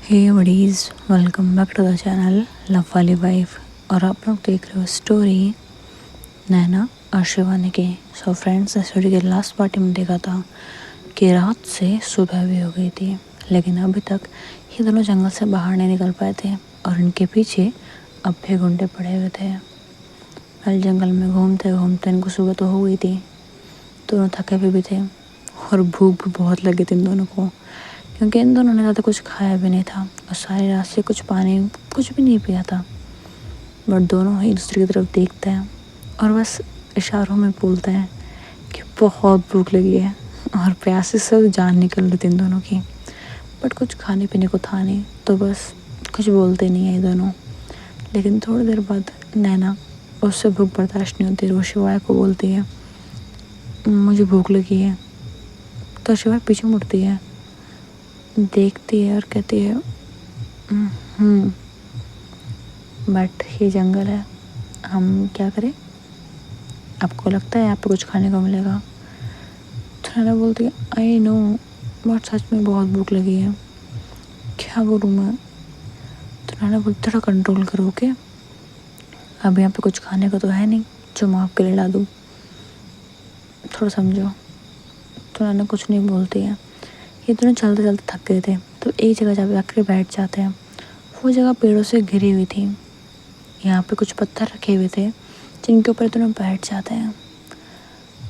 Hey buddies, welcome back to the channel love वाली wife. और आप लोग देख रहे हो स्टोरी नैना और शिवानी की। सो फ्रेंड्स, स्टोरी के लास्ट पार्टी में देखा था कि रात से सुबह भी हो गई थी, लेकिन अभी तक ये दोनों जंगल से बाहर नहीं निकल पाए थे और इनके पीछे अब भी गुंडे पड़े हुए थे। हर जंगल में घूमते घूमते इनको सुबह तो हो गई थी, दोनों थके भी थे और भूख भी बहुत लगी थी इन दोनों को, क्योंकि इन दोनों ने ज़्यादा कुछ खाया भी नहीं था और सारी रात से कुछ पानी कुछ भी नहीं पिया था। बट दोनों ही दूसरे की तरफ देखते हैं और बस इशारों में बोलते हैं कि बहुत भूख लगी है और प्यास से सब जान निकल रही थी इन दोनों की। बट कुछ खाने पीने को था नहीं, तो बस कुछ बोलते नहीं है ये दोनों। लेकिन थोड़ी देर बाद नैना, उससे भूख बर्दाश्त नहीं होती, वो शिवाय को बोलती है मुझे भूख लगी है। तो शिवाय पीछे मुड़ती है, देखती है और कहती है बट ये जंगल है, हम क्या करें? आपको लगता है यहाँ पे कुछ खाने को मिलेगा? तो नैना बोलती है आई नो, बट सच में बहुत भूख लगी है, क्या करूँ मैं? तो नैना बोलती थोड़ा कंट्रोल करो के, अब यहाँ पे कुछ खाने को तो है नहीं जो मैं आपके लिए ला दूँ, थोड़ा समझो। तो नैना कुछ नहीं बोलती है। ये दोनों चलते चलते थक गए थे, तो एक जगह जब आकर बैठ जाते हैं। वो जगह पेड़ों से घिरी हुई थी, यहाँ पे कुछ पत्थर रखे हुए थे जिनके ऊपर दोनों बैठ जाते हैं।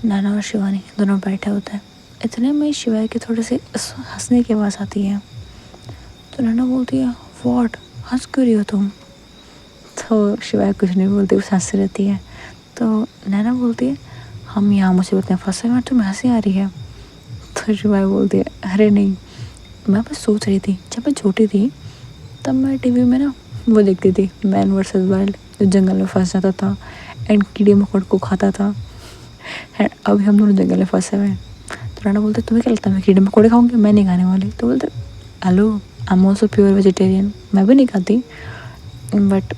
नैना और शिवानी दोनों बैठे होते हैं। इतने में शिवाय की थोड़ी सी हंसने की आवाज़ आती है। तो नैना बोलती है वॉट, हंस क्यों रही हो तुम? तो शिवाय कुछ नहीं बोलती, बस हंस रहती है। तो नैना बोलती है हम यहाँ मुसीबत में फंसे हुए, तुम्हें हंसी आ रही है? तो शिवाय बोलती है अरे नहीं, मैं बस सोच रही थी जब मैं छोटी थी तब मैं टीवी में ना वो देखती थी मैन वर्सेस वाइल्ड, जो जंगल में फंस जाता था एंड कीड़े मकोड़ को खाता था। एंड अभी हम दोनों जंगल में फंसे हुए हैं। तो राणा बोलते तुम्हें क्या लगता है मैं कीड़े मकोड़े खाऊंगी? मैं नहीं खाने वाली। तो बोलते hello, I am also pure vegetarian, मैं भी नहीं खाती, बट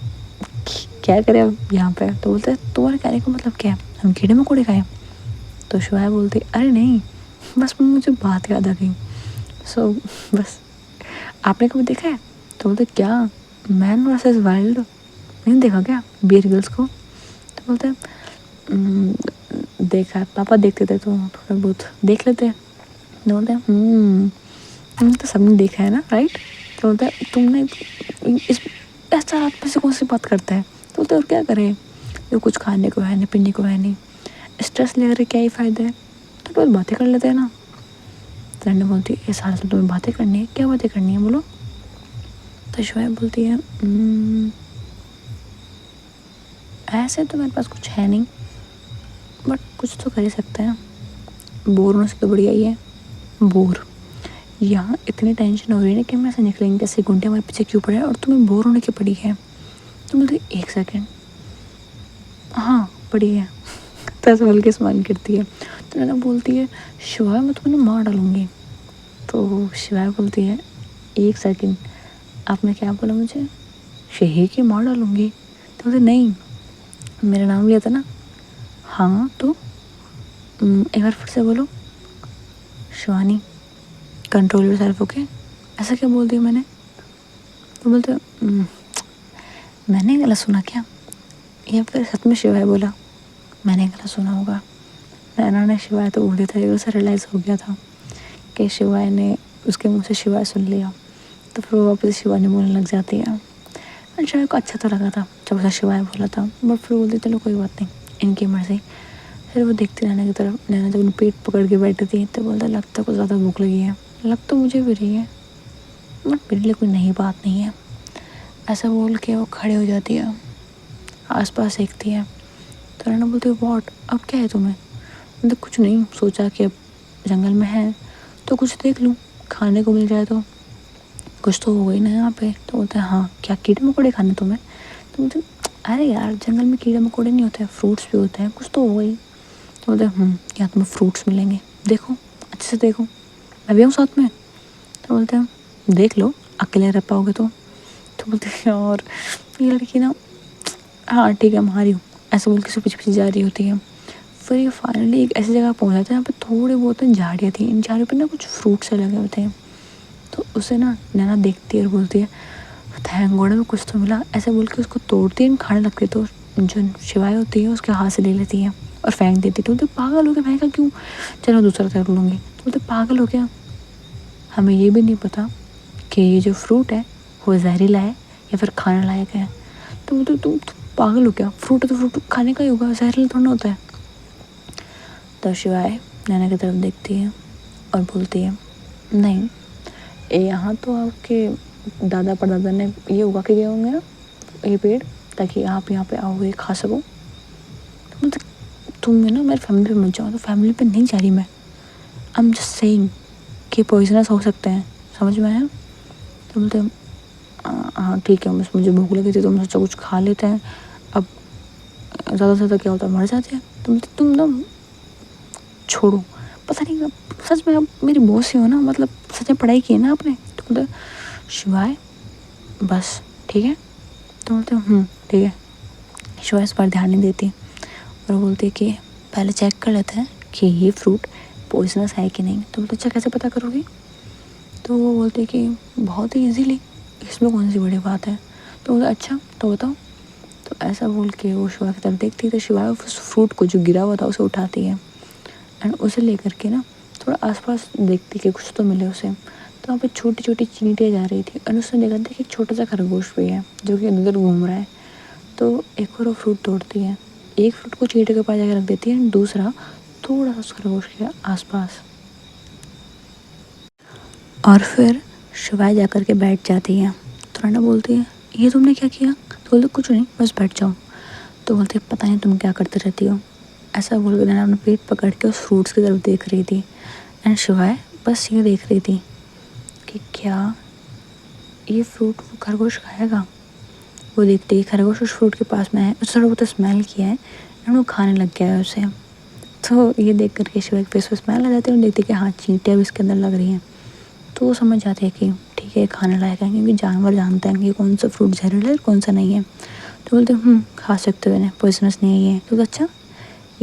क्या करें अब यहाँ पे? तो बोलते तुम्हारे कहने का मतलब क्या है, हम कीड़े मकोड़े खाएं? तो शुआब बोलती अरे नहीं, बस मुझे बात याद आ गई। सो बस आपने कभी देखा है? तो बोलते क्या, मैन वर्सेस वाइल्ड नहीं देखा क्या बियर गर्ल्स को? तो बोलते देखा है, पापा देखते थे तो थोड़ा बहुत देख लेते हैं। तो बोलते तो सबने देखा है ना, राइट? तो बोलते तुमने इस ऐसा रात में से कौन सी बात करता है? तो बोलते और क्या करें, जो कुछ खाने को है नहीं, पीने को है नहीं, स्ट्रेस लेकर क्या ही फ़ायदा है, तो बस बातें कर लेते हैं ना। तो नैना बोलती है इस हाल से तुम्हें बातें करनी है? क्या बातें करनी है बोलो? तो शुआब बोलती है ऐसे तो मेरे पास कुछ है नहीं, बट कुछ तो कर ही सकते हैं, बोर होने से तो बढ़िया ही है। बोर, यहाँ इतनी टेंशन हो रही है कि हम ऐसे निकलेंगे कैसे, गुंडे हमारे पीछे क्यों पड़े और तुम्हें बोर होने की पड़ी है? तो बोलती एक सेकेंड, हाँ पड़ी है। तो ऐसे बोल के स्माइल करती है। तो नैना बोलती है शिवाय मैं तुम्हें मार डालूंगी। तो शिवाय बोलती है एक सेकेंड, आपने क्या बोला मुझे? शही की मार डालूंगी? तो बोलते नहीं, मेरा नाम लिया था ना। हाँ तो एक बार फिर से बोलो। Shivani control yourself, okay? ऐसा क्या बोल दिया मैंने? तो बोलते मैंने गलत सुना क्या, या फिर सच में शिवाय बोला? मैंने गलत सुना होगा। नैना ने शिवाय तो बोली था, उसे रियलाइज़ हो गया था कि शिवाय ने उसके मुँह से शिवाय सुन लिया। तो फिर वो वापस शिवानी बोलने लग जाती है। और शिवाय को अच्छा तो लगा था जब उसे शिवाय बोला था, बट फिर बोलती चलो कोई बात नहीं, इनकी मर्जी। फिर वो देखती नैना की तरफ। नैना जब पेट पकड़ के बैठी थी तो बोलता लगता कुछ ज़्यादा भूख लगी है। लग तो मुझे भी रही है, बट मेरे लिए कोई नई बात नहीं है। ऐसा बोल के वो खड़े हो जाती है, आसपास देखती है। तो नैना बोलती है वॉट, अब क्या है तुम्हें? मतलब कुछ नहीं, सोचा कि अब जंगल में है तो कुछ देख लूँ, खाने को मिल जाए तो कुछ तो हो गई ना यहाँ पे। तो बोलते हैं हाँ क्या कीड़े मकोड़े खाने तुम्हें? तो बोलते अरे यार जंगल में कीड़े मकोड़े नहीं होते हैं, फ्रूट्स भी होते हैं, कुछ तो हो गई। तो बोलते यहाँ तुम्हें फ्रूट्स मिलेंगे, देखो अच्छे से देखो, मैं भी आऊँ साथ में? तो बोलते हैं देख लो, अकेले रह पाओगे तो? तो बोलते हैं और ये लड़की ना, हाँ ठीक है मैं आ रही हूँ, ऐसे बोल के उसके पीछे पीछे जा रही होती है। फिर ये फाइनली एक ऐसी जगह पहुँच जाता है जहाँ पे थोड़े बहुत झाड़ियाँ थी, इन झाड़ियों पर ना कुछ फ्रूट से लगे होते हैं। तो उसे ना नैना देखती है और बोलती है थैंक गॉड में कुछ तो मिला, ऐसे बोल के उसको तोड़ती है, खाने लगती है। तो जो शिवाय होती है उसके हाथ से ले लेती है और फेंक देती है। तो बोलते पागल हो गया, फेंका क्यों, चलो दूसरा कर लूँगी। तो बोलते पागल हो गया, हमें ये भी नहीं पता कि ये जो फ्रूट है वो जहरीला है या फिर खाने लायक है। तो बोलते तुम पागल हो क्या, फ्रूट है तो फ्रूट खाने का ही होगा, जहरीला थोड़ा होता है। तो शिवाय नैना की तरफ देखती है और बोलती है नहीं, यहाँ तो आपके दादा परदादा ने ये उगा के गए होंगे ना ये पेड़, ताकि आप यहाँ पे आओगे खा सको। तो बोलते तुम ना मेरी फैमिली पे मत जाओ। तो फैमिली पे नहीं जा रही मैं, आई एम जस्ट सेइंग कि पॉइजनस हो सकते हैं, समझ में आया। तो बोलते हाँ ठीक है, बस मुझे भूख लगी थी तो मैं सोचा कुछ खा लेते हैं, अब ज़्यादा से ज़्यादा क्या होता है, मर जाते हैं। तो बोलते तुम ना छोड़ो, पता नहीं अब सच में आप मेरी बॉस ही हो ना, मतलब सच में पढ़ाई की है ना आपने। तो बोलते शिवाय बस ठीक है। तो बोलते ठीक है। शिवाय इस पर ध्यान नहीं देती और बोलती कि पहले चेक कर लेते हैं कि ये फ्रूट पॉइजनस है कि नहीं। तो बोलते अच्छा कैसे पता करोगी। तो वो बोलते कि बहुत ही ईजीली, इसमें कौन सी बड़ी बात है। तो बोलते अच्छा तो बताओ। तो ऐसा बोल के वो शिवाय की तरफ देखती है। तो शिवाय उस फ्रूट को जो गिरा हुआ था उसे उठाती है एंड उसे लेकर के ना थोड़ा आसपास देखती कि कुछ तो मिले उसे। तो वहाँ पे छोटी छोटी चींटियाँ जा रही थी और उसने देखा था कि एक छोटा सा खरगोश भी है जो कि इधर घूम रहा है। तो एक और वो फ्रूट तोड़ती है, एक फ्रूट को चींटे के पास जाकर रख देती है, दूसरा थोड़ा सा उस खरगोश के आसपास। और फिर शिवाय जा कर के बैठ जाती है। तो राना बोलती है ये तुमने क्या किया। तो बोलते कुछ नहीं, बस बैठ जाओ। तो बोलते पता नहीं तुम क्या करती रहती हो। ऐसा बोल के नैना अपना पेट पकड़ के उस फ्रूट्स की तरफ देख रही थी एंड शिवाय बस ये देख रही थी कि क्या ये फ्रूट वो खरगोश खाएगा। वो देखते ही खरगोश उस फ्रूट के पास में है, उसने थोड़ा बहुत स्मेल किया है एंड वो खाने लग गया है उसे। तो ये देख करके शिवाय के फेस पे स्मेल आ जाती है और देखती कि हाँ चींटियाँ भी इसके अंदर लग रही हैं। तो वो समझ जाते हैं कि ठीक है खाने लायक है, क्योंकि जानवर जानते हैं कि कौन सा फ्रूट जहरीला है और कौन सा नहीं है। तो बोलते खा सकते हो इन्हें, पॉइजनस नहीं है ये। तो अच्छा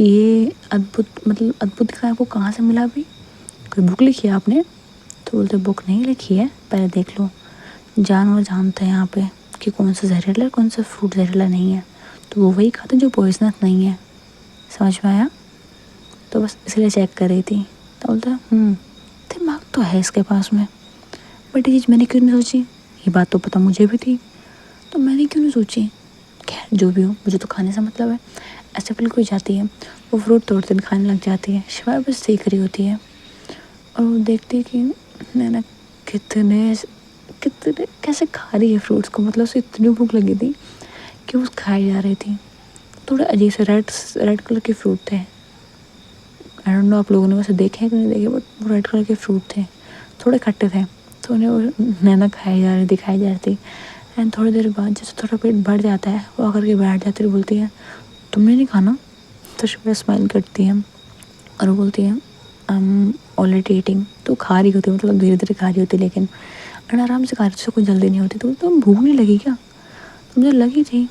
ये अद्भुत, मतलब अद्भुत दिखा आपको कहाँ से मिला अभी, कोई बुक लिखी है आपने। तो बोलते बुक नहीं लिखी है, पहले देख लो। जानवर जानते हैं यहाँ पे कि कौन सा जहरीला है कौन सा फ्रूट जहरीला नहीं है, तो वो वही खाते हैं जो पॉइजनस नहीं है, समझ में आया। तो बस इसलिए चेक कर रही थी। तो बोलता दिमाग तो है इसके पास में, बट ये चीज़ मैंने क्यों नहीं सोची, ये बात तो पता मुझे भी थी, तो मैंने क्यों नहीं सोची। खैर जो भी हो, मुझे तो खाने से मतलब है। ऐसे पल कोई जाती है, वो फ्रूट तोड़ते हुए खाने लग जाती है। शिवाय बस देख रही होती है और वो देखती है कि नैना कितने कितने कैसे खा रही है फ्रूट्स को, मतलब उसे इतनी भूख लगी थी कि वो खाई जा रही थी। थोड़े अजीब से रेड रेड कलर के फ्रूट थे, आई डोंट नो आप लोगों ने वैसे देखे हैं कि नहीं देखे, बट वो रेड कलर के फ्रूट थे, थोड़े खट्टे थे। तो उन्हें वो नैना खाई जा रही दिखाई जा रही थी। एंड थोड़ी देर बाद जैसे थोड़ा पेट भर जाता है, वो आकर के बैठ जाती है, बोलती है तुमने नहीं खाना। तो शिवा स्माइल करती है और वो बोलती है आई एम ऑलरेडी ईटिंग। तो खा रही होती है, मतलब धीरे धीरे खा रही होती है, लेकिन एंड आराम से खा रही थी, कोई जल्दी नहीं होती। तो तुम भूख नहीं लगी क्या। तो मुझे लगी थी,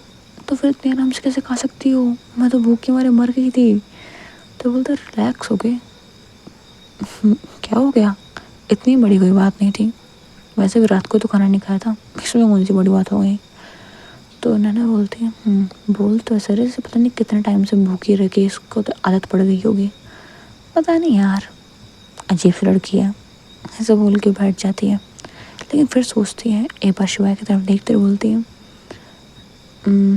तो फिर इतनी आराम से कैसे खा सकती हो, मैं तो भूख के मारे मर गई थी। तो बोलते रिलैक्स हो गए, क्या हो गया, इतनी बड़ी कोई बात नहीं थी, वैसे भी रात को तो खाना नहीं खाया था, इसमें कौन सी बड़ी बात हो गई। तो नैना बोलती है बोल तो सर इसे पता नहीं कितने टाइम से भूखी रह के इसको तो आदत पड़ गई होगी, पता नहीं यार, अजीब सी लड़की है। ऐसे बोल के बैठ जाती है, लेकिन फिर सोचती है, एक बार शिवाय की तरफ देखते हुए बोलती है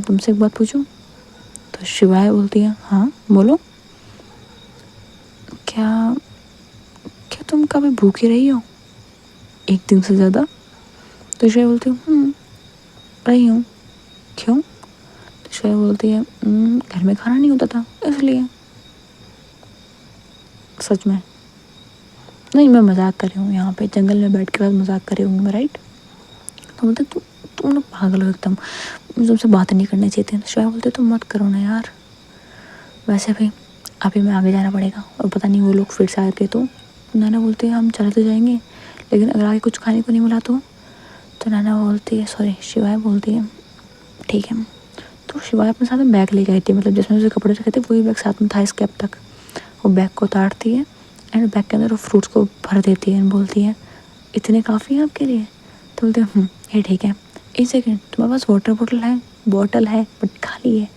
तुमसे एक बात पूछूं। तो शिवाय बोलती है हाँ बोलो। क्या क्या तुम कभी भूखी रही हो एक दिन से ज़्यादा। तो शिवाय बोलती हूँ रही हूँ। क्यों। तो शिवाय बोलती है घर में खाना नहीं होता था इसलिए। सच में नहीं, मैं मजाक कर रही हूँ, यहाँ पे जंगल में बैठ के बाद मजाक कर रही हूँ मैं, राइट। तो बोलते तुम लोग पागल हो एकदम, तुमसे बात नहीं करनी चाहिए थी। तो शिवाय बोलते तुम मत करो ना यार, वैसे भी अभी मैं आगे जाना पड़ेगा और पता नहीं वो लोग फिर से आए तो। नैना बोलती है हम चले तो जाएंगे, लेकिन अगर आगे कुछ खाने को नहीं मिला तो नैना बोलती है सॉरी शिवाय बोलती है ठीक है। तो शिवाय अपने साथ में बैग लेके आई थी, मतलब जिसमें उसे कपड़े रखे थे वही बैग साथ में था इसके अब तक। वो बैग को उतारती है एंड बैग के अंदर वो फ्रूट्स को भर देती है एंड बोलती है इतने काफ़ी हैं आपके लिए? तो बोलते ये ठीक है। एक सेकेंड, तुम्हारे पास वाटर बॉटल है बट खाली है।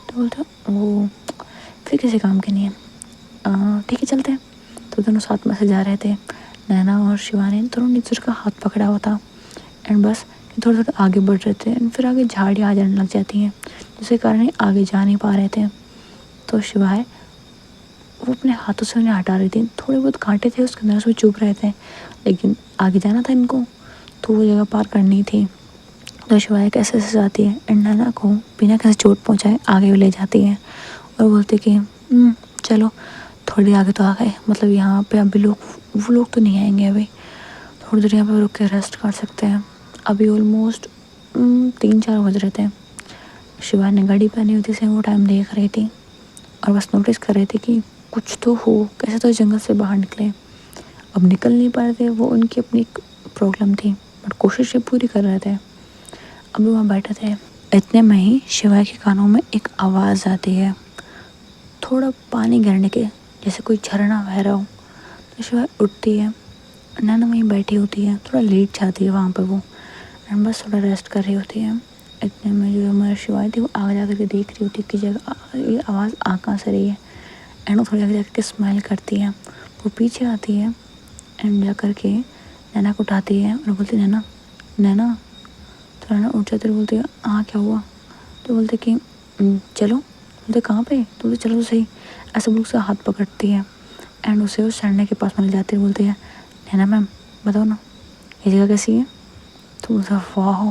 तो बोलते ओ फिर किसी काम के नहीं है, ठीक है चलते हैं। तो दोनों साथ में से जा रहे थे। नैना और शिवानी दोनों ने दूसरे का हाथ पकड़ा हुआ था एंड बस थोड़ा थोड़ा आगे बढ़ रहे थे एंड फिर आगे झाड़ियाँ आ जाने लग जाती हैं जिसके कारण ये आगे जा नहीं पा रहे थे। तो शिवाय वो अपने हाथों से उन्हें हटा रही थी। थोड़े बहुत कांटे थे उसके अंदर, उसमें चुभ रहे थे, लेकिन आगे जाना था इनको, तो वो जगह पार करनी थी। तो शिवाय कैसे से जाती है एंड नैना को बिना किसी चोट पहुँचाए आगे ले जाती है और बोलती कि चलो थोड़ी आगे तो आ गए, मतलब यहाँ पे अभी वो लोग तो नहीं आएंगे, अभी थोड़ी देर यहाँ पे रुक के रेस्ट कर सकते हैं। अभी ऑलमोस्ट 3-4 बज रहे थे। शिवा ने घड़ी पहनी हुई थी, से वो टाइम देख रही थी और बस नोटिस कर रही थी कि कुछ तो हो, कैसे तो जंगल से बाहर निकले। अब निकल नहीं पा रहे थे, वो उनकी अपनी प्रॉब्लम थी, बट कोशिश पूरी कर रहे थे। अभी वहाँ बैठे थे, इतने में ही शिवा के कानों में एक आवाज़ आती है, थोड़ा पानी गिरने के, जैसे कोई झरना बह रहा हो। तो शिवा उठती है, नैना वहीं बैठी होती है, थोड़ा लेट जाती है वहाँ पर वो एंड बस थोड़ा रेस्ट कर रही होती है। इतने में जो हमारी शिवाय थी वो आगे जा करके देख रही होती है कि जगह ये आवाज़ आ कहाँ से रही है एंड वो थोड़ी आगे जा करके स्माइल करती है। वो पीछे आती है एंड जा करके नैना को उठाती है और बोलती नैना नैना। तो नैना उठ जाती है, बोलती है हाँ क्या हुआ? तो बोलते कि चलो। बोलते कहाँ पे? तो बोलते चलो तो सही। ऐसे बोल उसका हाथ पकड़ती है एंड उसे उस झरने के पास मिल जाती है। बोलती है नैना मैम बताओ ना ये जगह कैसी है? तो बोलता वाह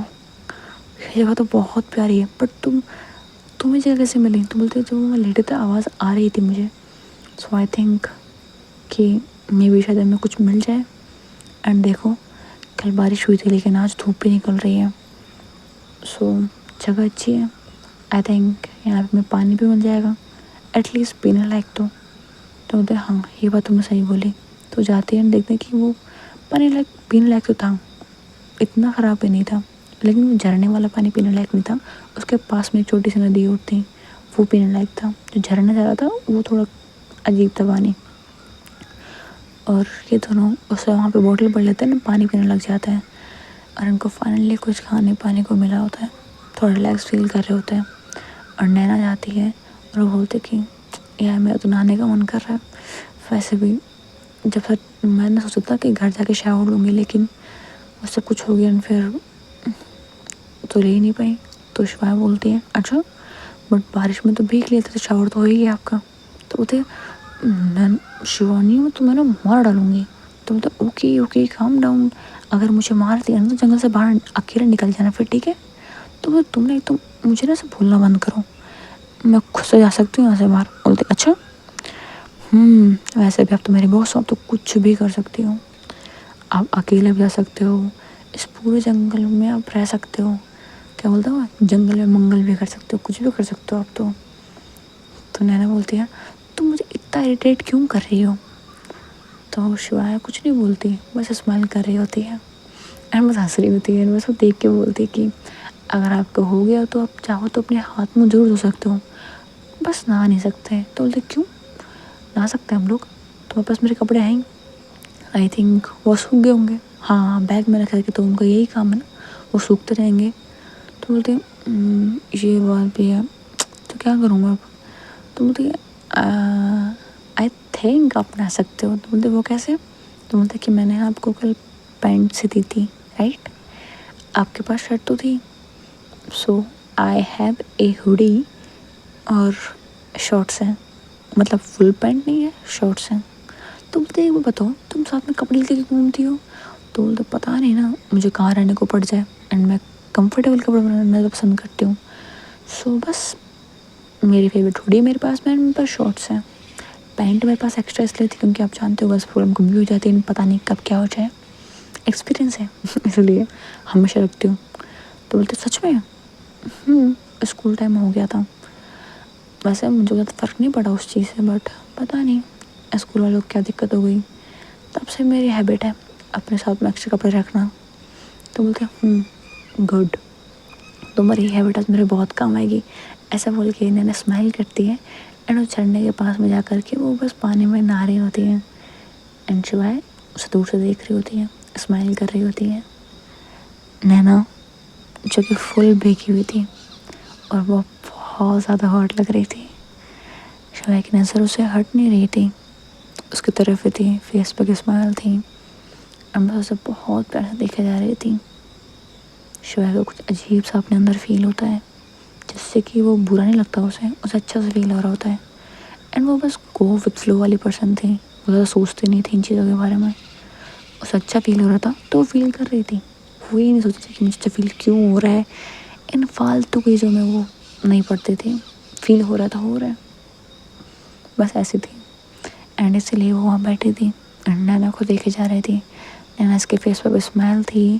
ये जगह तो बहुत प्यारी है, बट तुम्हें जगह कैसे मिली? तो बोलते जब मैं लेटे थे आवाज़ आ रही थी मुझे, सो आई थिंक कि मे भी शायद हमें कुछ मिल जाए। एंड देखो कल बारिश हुई थी लेकिन आज धूप भी निकल रही है, सो जगह अच्छी है। आई थिंक यहाँ पे हमें पानी भी मिल जाएगा एटलीस्ट पीने लायक तो बोलते हाँ ये बात तुमने सही बोली। तो जाते हैं देखते कि वो पीने लायक तो था, इतना ख़राब भी नहीं था, लेकिन वो झरने वाला पानी पीने लायक नहीं था। उसके पास में एक छोटी सी नदी और थी, वो पीने लायक था। जो झरना जा रहा था वो थोड़ा अजीब था पानी। और ये दोनों उससे वहाँ पे बोतल भर लेते हैं ना, पानी पीने लग जाता है और इनको फाइनली कुछ खाने पाने को मिला होता है, थोड़ा रिलैक्स फील कर रहे होते हैं। और नैना जाती है और वो बोलते कि यार मेरा तो नहाने का मन कर रहा है। वैसे भी जब तक मैंने सोचा था कि घर जाके शावर लूँगी, लेकिन उससे कुछ हो गया फिर तो ले ही नहीं पाई। तो शिवाय बोलती है अच्छा बट बारिश में तो भीग लिया था, तो शावर तो हो ही गया आपका। तो बोलते शिवानी मैं तुम्हें ना मार डालूंगी। तो बोलते ओके ओके काम डाउन, अगर मुझे मार दिया ना तो जंगल से बाहर अकेले निकल जाना फिर, ठीक है? तो बोलते तुमने तो मुझे ना सब भूलना बंद करो, मैं खुद से जा सकती हूँ यहाँ से बाहर। बोलते अच्छा वैसे भी आप तो मेरे बॉस हो, आप तो कुछ भी कर सकती हो, आप अकेले भी जा सकते हो, इस पूरे जंगल में आप रह सकते हो, क्या बोलता हूँ जंगल में मंगल भी कर सकते हो, कुछ भी कर सकते हो आप तो नैना बोलती है तुम मुझे इतना इरिटेट क्यों कर रही हो? तो शिवाय कुछ नहीं बोलती, बस स्माइल कर रही होती है एंड बस हंस रही होती है। बस वो देख के बोलती है कि अगर आपका हो गया तो आप चाहो तो अपने हाथ मुँह जरूर धो सकते हो, बस नहा नहीं सकते। तो बोलते क्यों नहा सकते हैं हम लोग, तुम्हारे पास मेरे कपड़े हैं, आई थिंक वो सूख गए होंगे। हाँ बैग में रख के, तो उनका यही काम है ना, वो सूखते रहेंगे। तो बोलते ये बात भी है, तो क्या करूँगा अब? तो बोलते आई थिंक आप नहा सकते हो। तो बोलते वो कैसे? तो बोलते कि मैंने आपको कल पैंट सी दी थी राइट, आपके पास शर्ट तो थी, सो आई हैव ए हुडी और शॉर्ट्स हैं, मतलब फुल पैंट नहीं है शॉर्ट्स हैं। तो बोलते वो बताओ तुम साथ में कपड़े लेके क्यों घूमती हो? तो बोलते पता नहीं ना, मुझे कहाँ रहने को पड़ जाए एंड मैं कंफर्टेबल कपड़े पहनना पसंद करती हूँ। सो बस मेरी फेवरेट हुडी मेरे पास में, मेरे पास शॉर्ट्स हैं, पैंट मेरे पास एक्स्ट्रा इसलिए थी क्योंकि आप जानते हो बस प्रॉब्लम कभी हो जाती है, पता नहीं कब क्या हो जाए, एक्सपीरियंस है इसलिए हमेशा रखती हूँ। तो बोलते सच में? स्कूल टाइम हो गया था, वैसे मुझे ज़्यादा फ़र्क नहीं पड़ा उस चीज़ से, बट पता नहीं स्कूल वालों को क्या दिक्कत हो गई, तब से मेरी हैबिट है अपने साथ में एक्स्ट्रा कपड़े रखना। तो बोलते गुड, तुम्हारी हैबिट आज मेरे बहुत काम आएगी। ऐसा बोल के नैना स्माइल करती है एंड वो झरने के पास में जा कर के वो बस पानी में नहा रही होती है एंड शिवाय उसे दूर से देख रही होती है, स्माइल कर रही होती है। नैना जो कि फुल भीगी हुई थी और वो बहुत ज़्यादा हॉट लग रही थी। शिवा की नज़र उसे हट नहीं रही थी, उसकी तरफ ही थी, फेस पर स्माइल थी और बस उसे बहुत प्यार से देखा जा रही थी। शिवा को कुछ अजीब सा अपने अंदर फील होता है, जिससे कि वो बुरा नहीं लगता, उसे अच्छा सा फील हो रहा होता है। एंड वो बस गो विद फ्लो वाली पर्सन थी, वो ज़्यादा सोचती नहीं थी इन चीज़ों के बारे में। उसे अच्छा फील हो रहा था तो वो फील कर रही थी, वो ये नहीं सोचती थी कि मुझे अच्छा फील क्यों हो रहा है। इन फालतू चीज़ों में वो नहीं पड़ती थी, फील हो रहा था, हो रहा है, बस ऐसी थी। एंड इसलिए वो वहाँ बैठी थी एंड नैना को देखे जा रही थी। नैना इसके फेस पर स्माइल थी,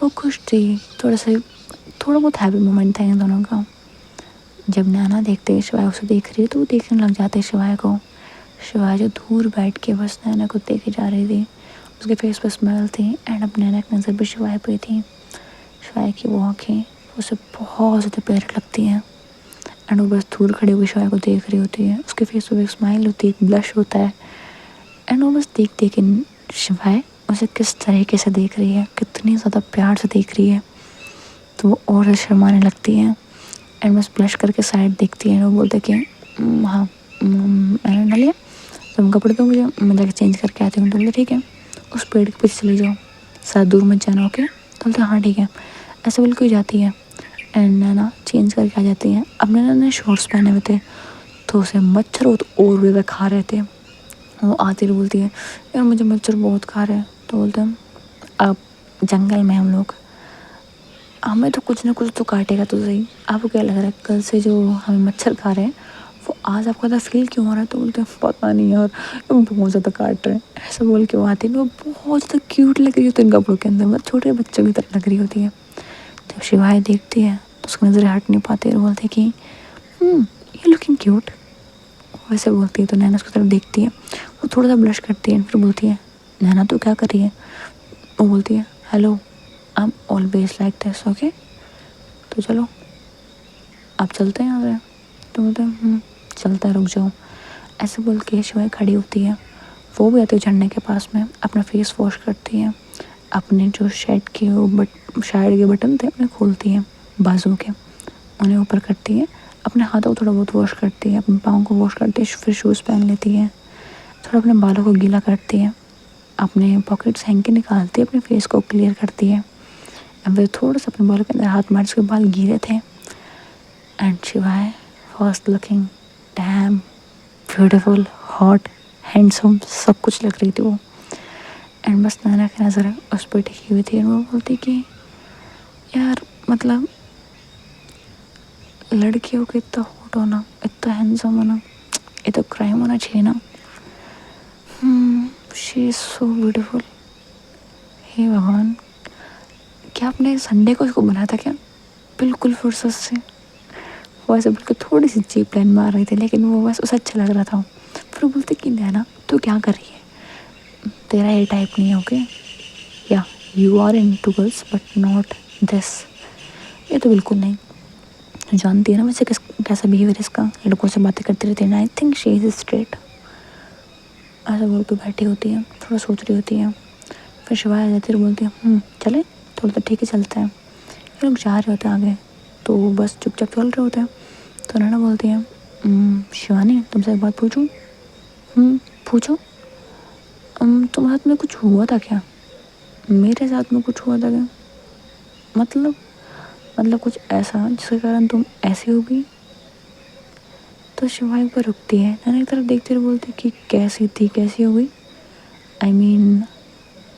वो खुश थी, थोड़ा बहुत हैप्पी मोमेंट था इन दोनों का। जब नैना देखते ही शिवाय उसे देख रही है तो वो देखने लग जाते शिवाय को। शिवाय जो दूर बैठ के बस नैना को देखे जा रही थी, उसके फेस पर स्माइल थी एंड अब नैना की नज़र भी शिवाय पे थी। शिवाय की वो आँखें उसे बहुत ज़्यादा प्यारी लगती हैं एंड वो बस दूर खड़ी हुई शिवाय को देख रही होती है। उसके फेस पर एक स्माइल होती है, एक ब्लश होता है एंड वो बस देख देख के शिवाय उसे किस तरीके से देख रही है, कितनी ज़्यादा प्यार से देख रही है, तो वो और शर्माने लगती है एंड बस ब्लश करके साइड देखती है। वो बोलते कि हाँ मैंने डाल लिया, तुम कपड़े दो मुझे, मैं जाके चेंज करके आती हूँ। तो बोलते ठीक है, उस पेड़ के पीछे चली जाओ, साथ दूर मत जाना, ओके। तो बोलते हाँ ठीक है। ऐसे बोल के जाती है एंड नैना चेंज करके आ जाती है। अब नैना ने शॉर्ट्स पहने हुए थे तो उसे मच्छर और ज़्यादा खा रहे थे। वो आती रही बोलती है यार मुझे मच्छर बहुत खा रहे हैं। तो बोलते हैं अब जंगल में हम लोग, हमें तो कुछ ना कुछ तो काटेगा तो सही। आपको क्या लग रहा है कल से जो हमें मच्छर खा रहे हैं वो आज आपको ज़्यादा फील क्यों हो रहा है। तो बोलते हैं पता नहीं यार बहुत ज़्यादा काट रहे हैं। ऐसा बोल के वो आती है, वो बहुत ज़्यादा क्यूट लग रही होती है इन कपड़ों के अंदर, मतलब छोटे बच्चों की तरह लग रही होती है। जब शिवाय देखती है तो उसकी नज़रें हट नहीं पाती और बोलती है कि ये लुकिंग क्यूट, वैसे बोलती है। तो नैना उसकी तरफ देखती है, वो थोड़ा सा ब्लश करती है फिर बोलती है नैना तो क्या कर रही है। वो बोलती है hello I am always like this, okay. तो चलो आप चलते हैं यहाँ से। तो बोलते हैं चलता है, रुक जाओ। ऐसे बोल के शिवाय खड़ी होती है, वो भी आती है झरने के पास में, अपना फेस वॉश करती है, अपने जो शर्ट के वो शर्ट के बटन थे उन्हें खोलती है, बाजू के उन्हें ऊपर करती है, अपने हाथों को थोड़ा बहुत वॉश करती है, अपने पाँव को वॉश करती है, फिर शूज़ पहन लेती है, थोड़ा अपने बालों को गीला करती है, अपने पॉकेट्स हैंकी निकालती है, अपने फेस को क्लियर करती है। फिर थोड़ा सा अपने बालों के अंदर हाथ मार, उसके बाल गीले थे एंड शिवाय first looking dam beautiful hot handsome सब कुछ लग रही थी वो। एंड बस नैना की नज़र उस पर टिकी हुई थी और वो बोलती कि यार मतलब लड़कियों को इतना हॉट होना, इतना हैंडसम होना, ये तो क्राइम होना चाहिए ना। She is so beautiful. हे भगवान, क्या आपने संडे को इसको बनाया था क्या बिल्कुल फुर्सत से। वो ऐसे बिल्कुल थोड़ी सी चीप लाइन मार रही थी लेकिन वो बस उसे अच्छा लग रहा था। फिर वो बोलते कि नैना तू क्या कर रही है, तेरा ये टाइप नहीं है, ओके। या you are into girls but not this, ये तो बिल्कुल नहीं। जानती है ना वैसे कैसा बिहेवियर इसका, लड़कों से बातें करती रहती है। I think she is straight. ऐसा बोल के बैठी होती है, थोड़ा सोच रही होती है। फिर शिवाय आ जाती है, बोलती है चले। तो बोलते ठीक है चलते हैं। ये लोग जा रहे होते हैं आगे तो बस चुपचाप चल रहे होते हैं। तो नैना बोलती है शिवानी तुमसे एक बात पूछूं। पूछो। तुम्हारे साथ में कुछ हुआ था क्या। मेरे साथ में कुछ हुआ था क्या मतलब कुछ ऐसा जिसके कारण तुम ऐसी हो गई। तो शिवाय पर रुकती है, नैना की तरफ देखते हुए बोलती कि कैसी हो गई। आई मीन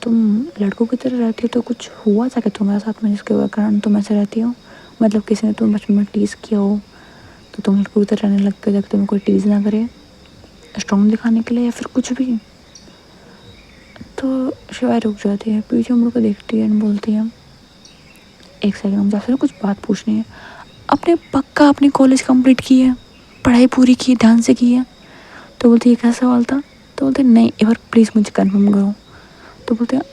तुम लड़कों की तरह रहती हो तो कुछ हुआ था क्या तुम्हारे साथ में जिसके कारण तुम ऐसे रहती हो। मतलब किसी ने तुम्हें बचपन में टीज़ किया हो तो तुम लड़कों की तरह रहने लग गए ताकि तुम्हें कोई टीज़ ना करे, स्ट्रॉन्ग दिखाने के लिए या फिर कुछ भी। तो शिवाय रुक जाती है, पीछे मुड़ को देखती है और बोलती है एक सेकंड मुझे आपसे कुछ बात पूछनी है। आपने पक्का अपनी कॉलेज कंप्लीट की है, पढ़ाई पूरी की ध्यान से की है। तो बोलती है क्या सवाल था। तो बोलते नहीं एक बार प्लीज़ मुझे कंफर्म करो। तो बोलते हैं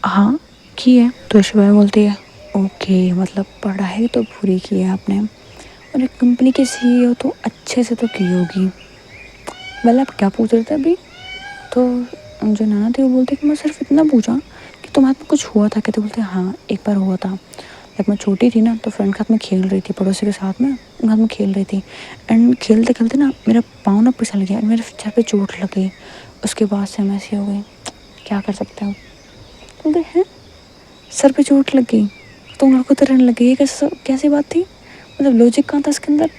हाँ की है। तो शिवाय बोलती है ओके मतलब पढ़ाई तो पूरी की है आपने और एक कंपनी के CEO तो अच्छे से तो की होगी। मतलब आप क्या पूछ रहे थे अभी। तो जो नाना थे वो बोलते कि मैं सिर्फ इतना पूछा कि तुम्हारे में कुछ हुआ था? कहते बोलते हाँ एक बार हुआ था, जब मैं छोटी थी ना तो फ्रेंड के साथ में खेल रही थी, पड़ोसी के साथ में उनके साथ में खेल रही थी। एंड खेलते खेलते ना मेरा पाँव ना फिसल गया, मेरे सर पे चोट लग गई। उसके बाद से मैं ऐसी हो गई, क्या कर सकते हो? बोलते हैं सर पे चोट लग गई तो उन लड़कों तो रहने लगी, ये कैसी बात थी? मतलब लॉजिक कहाँ था इसके अंदर?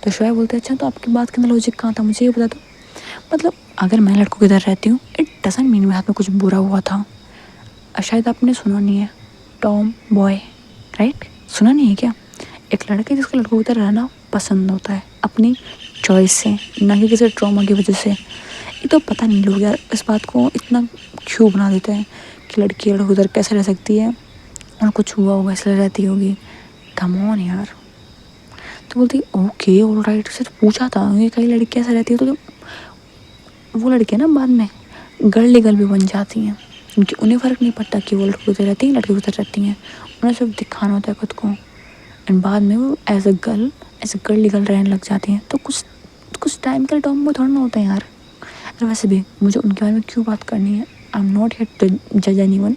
तो शोएब बोलते अच्छा तो आपकी बात के अंदर लॉजिक कहाँ था, मुझे ये बता दो। मतलब अगर मैं लड़कों की तरह रहती हूँ इट डजंट मीन मेरे हाथ में कुछ बुरा हुआ था। शायद आपने सुना नहीं है टॉम बॉय, राइट? सुना नहीं है क्या? एक लड़के जिसको लड़कों की तरह रहना पसंद होता है अपनी चॉइस से, ना कि किसी ट्रॉमा की वजह से। ये तो पता नहीं लोग यार इस बात को इतना क्यों बना देते हैं कि लड़की लड़कों की तरह कैसे रह सकती है और कुछ हुआ होगा इसलिए रहती होगी। कम ऑन यार। तो बोलती ओके ऑल राइट, सिर्फ पूछा था ये कई लड़की कैसे रहती है। तो वो लड़कियाँ ना बाद में गर्ल गर्ल भी बन जाती हैं क्योंकि उन्हें फ़र्क नहीं पड़ता कि वो लड़कों की रहती हैं लड़के की रहती हैं, उन्हें सिर्फ दिखाना होता है खुद को। एंड बाद में वो एज अ गर्ल रहने लग जाती हैं। तो कुछ टाइम के लिए टॉम वो थोड़ा ना होता है यार। और वैसे भी मुझे उनके बारे में क्यों बात करनी है, I am not here to जज एनीवन।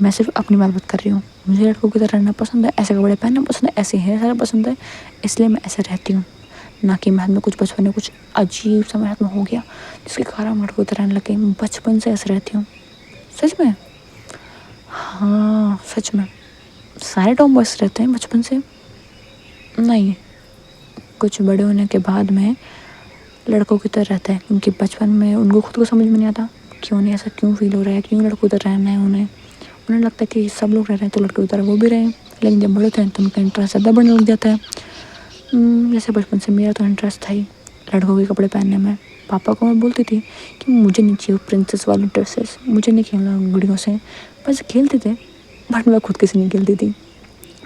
मैं सिर्फ अपनी बात कर रही हूँ। मुझे लड़कों की तरह रहना पसंद है, ऐसे कपड़े पहनना पसंद है, ऐसे हेयर सारा पसंद है, इसलिए मैं ऐसे रहती हूँ। ना कि मेरे हाथ में कुछ बचपन में कुछ अजीब सा मेरे हाथ में हो गया जिसके कारण मैं लड़कों की तरह रहने लग गई। मैं बचपन से ऐसे रहती हूँ। सच में? हाँ सच में सारे टॉम बॉयज रहते हैं बचपन से। नहीं, कुछ बड़े होने के बाद में लड़कों की तरह रहता है क्योंकि बचपन में उनको खुद को समझ में नहीं आता कि उन्हें ऐसा क्यों फील हो रहा है, क्यों लड़कों की तरह रहना है। उन्हें लगता है कि सब लोग रह रहे हैं तो लड़कों की तरह वो भी रहें। लेकिन जब बड़े होते हैं तो उनका इंटरेस्ट ज़्यादा बढ़ने लग जाता है। जैसे बचपन से मेरा तो इंटरेस्ट था ही लड़कों के कपड़े पहनने में। पापा को मैं बोलती थी कि मुझे नहीं चाहिए प्रिंसेस वाली ड्रेसेस, मुझे नहीं खेलना गुड़ियों से। बस खेलते थे बट मैं खुद किसी नहीं खेलती थी।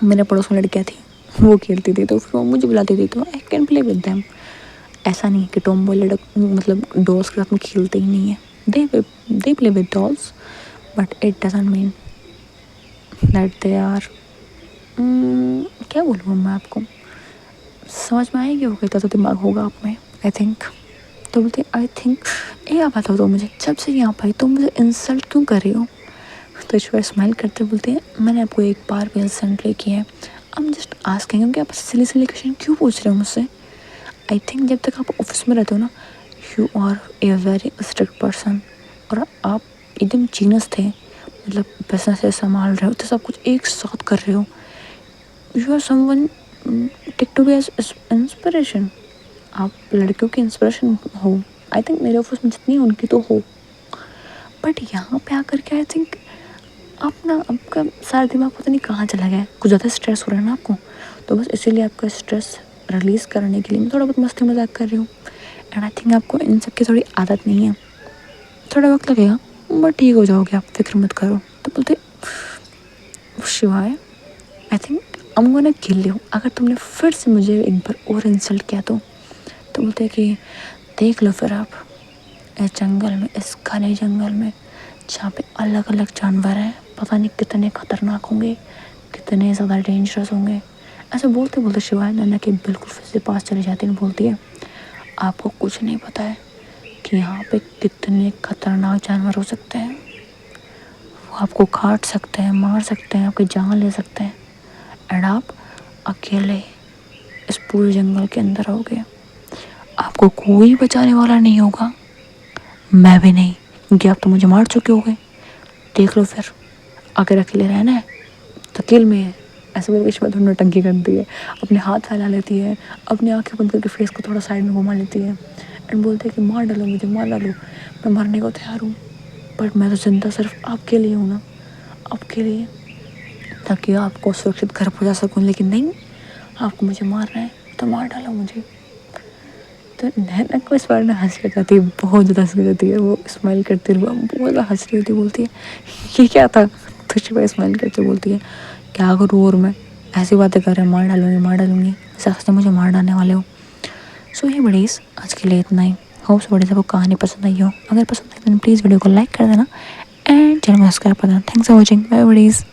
मेरे पड़ोस में लड़कियाँ थी वो खेलती थी तो फिर वो मुझे बुलाती थी तो I can play with them. ऐसा नहीं कि टॉम बॉय मतलब डॉल्स के साथ में खेलते ही नहीं है। They play with dolls but it doesn't mean that they are क्या बोलूँ मैं आपको, समझ में आएगी वो कहता तो दिमाग होगा आप में आई थिंक। तो बोलते आई थिंक ये आप बताओ तो मुझे जब से यहाँ पर तो मुझे इंसल्ट क्यों कर रही हो? तो ईश्वर स्माइल करते बोलते हैं मैंने आपको एक बार भी इंसल्ट नहीं किया है, आई एम जस्ट आस्किंग। क्योंकि आप सिली क्वेश्चन क्यों पूछ रहे हो मुझसे? आई थिंक जब तक आप ऑफिस में रहते हो ना you are a very strict person और आप एकदम जीनियस थे। मतलब बिजनेस से संभाल रहे हो तो सब कुछ एक साथ कर रहे हो। You are someone take to be as inspiration. आप लड़कियों की इंस्पिरेशन हो। आई थिंक मेरे ऑफिस में जितनी उनकी तो हो बट यहाँ पे आकर के आई थिंक आप ना आपका सारा दिमाग पता नहीं कहाँ चला गया है। कुछ ज़्यादा स्ट्रेस हो रहा है ना आपको, तो बस इसीलिए आपका स्ट्रेस रिलीज़ करने के लिए मैं थोड़ा बहुत मस्ती मजाक कर रही हूँ। एंड आई थिंक आपको इन सब की थोड़ी आदत नहीं है, थोड़ा वक्त लगेगा बट ठीक हो जाओगे आप, फिक्र मत करो। तो बोलते शिवाय I think I am gonna kill you अगर तुमने फिर से मुझे एक बार और इंसल्ट किया तो बोलते कि देख लो फिर आप इस जंगल में, इस घने जंगल में जहाँ पे अलग अलग जानवर हैं, पता नहीं कितने खतरनाक होंगे, कितने ज़्यादा डेंजरस होंगे। ऐसे बोलते बोलते शिवाय नन्ना के बिल्कुल फिर से पास चली जाती है। बोलती है आपको कुछ नहीं पता है कि यहाँ पे कितने खतरनाक जानवर हो सकते हैं। वो आपको काट सकते हैं, मार सकते हैं, आपकी जान ले सकते हैं। एंड आप अकेले इस पूरे जंगल के अंदर रहोगे, आपको कोई बचाने वाला नहीं होगा, मैं भी नहीं क्योंकि आप तो मुझे मार चुके हो गए। देख लो फिर अगर अकेले रहना है तो किल में है। ऐसे बोल के शिवा थोड़ी नौटंकी करती है, अपने हाथ फैला लेती है, अपनी आंखें बंद करके फेस को थोड़ा साइड में घुमा लेती है एंड बोलती है कि मार डालो मुझे, मार डालो, मैं मरने को तैयार हूँ बट मैं तो जिंदा सिर्फ आपके लिए हूँ ना, आपके लिए, ताकि आपको सुरक्षित घर पहुँचा सकूँ। लेकिन नहीं, आपको मुझे मारना है तो मार डालो मुझे। तो नैना को इस बार ना हंसी आ जाती है, बहुत ज़्यादा हंसी आ जाती है। वो स्माइल करती हुआ बहुत ज़्यादा हंस रही होती, बोलती है ये क्या था? तो शिवा स्माइल करते बोलती है क्या करूँ और मैं ऐसी बातें कर रहे हैं, मार डालूंगी सच मुझे मार डालने वाले हो। सो ये बड़ीज़ आज के लिए इतना ही। होप्स बड़ी सबको कहानी पसंद आई हो। अगर पसंद आई तो प्लीज़ वीडियो को लाइक कर देना एंड चैनल को सब्सक्राइब कर देना। Thanks for watching, bye बड़ीज़।